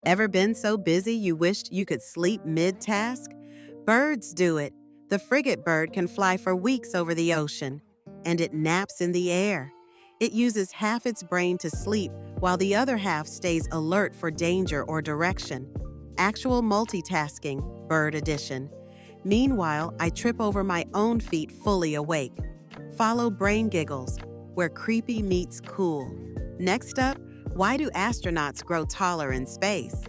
Ever been so busy you wished you could sleep mid-task? Birds do it. The frigate bird can fly for weeks over the ocean, and it naps in the air. It uses half its brain to sleep while the other half stays alert for danger or direction. Actual multitasking, bird edition. Meanwhile, I trip over my own feet fully awake. Follow Brain Giggles, where creepy meets cool. Next up, why do astronauts grow taller in space?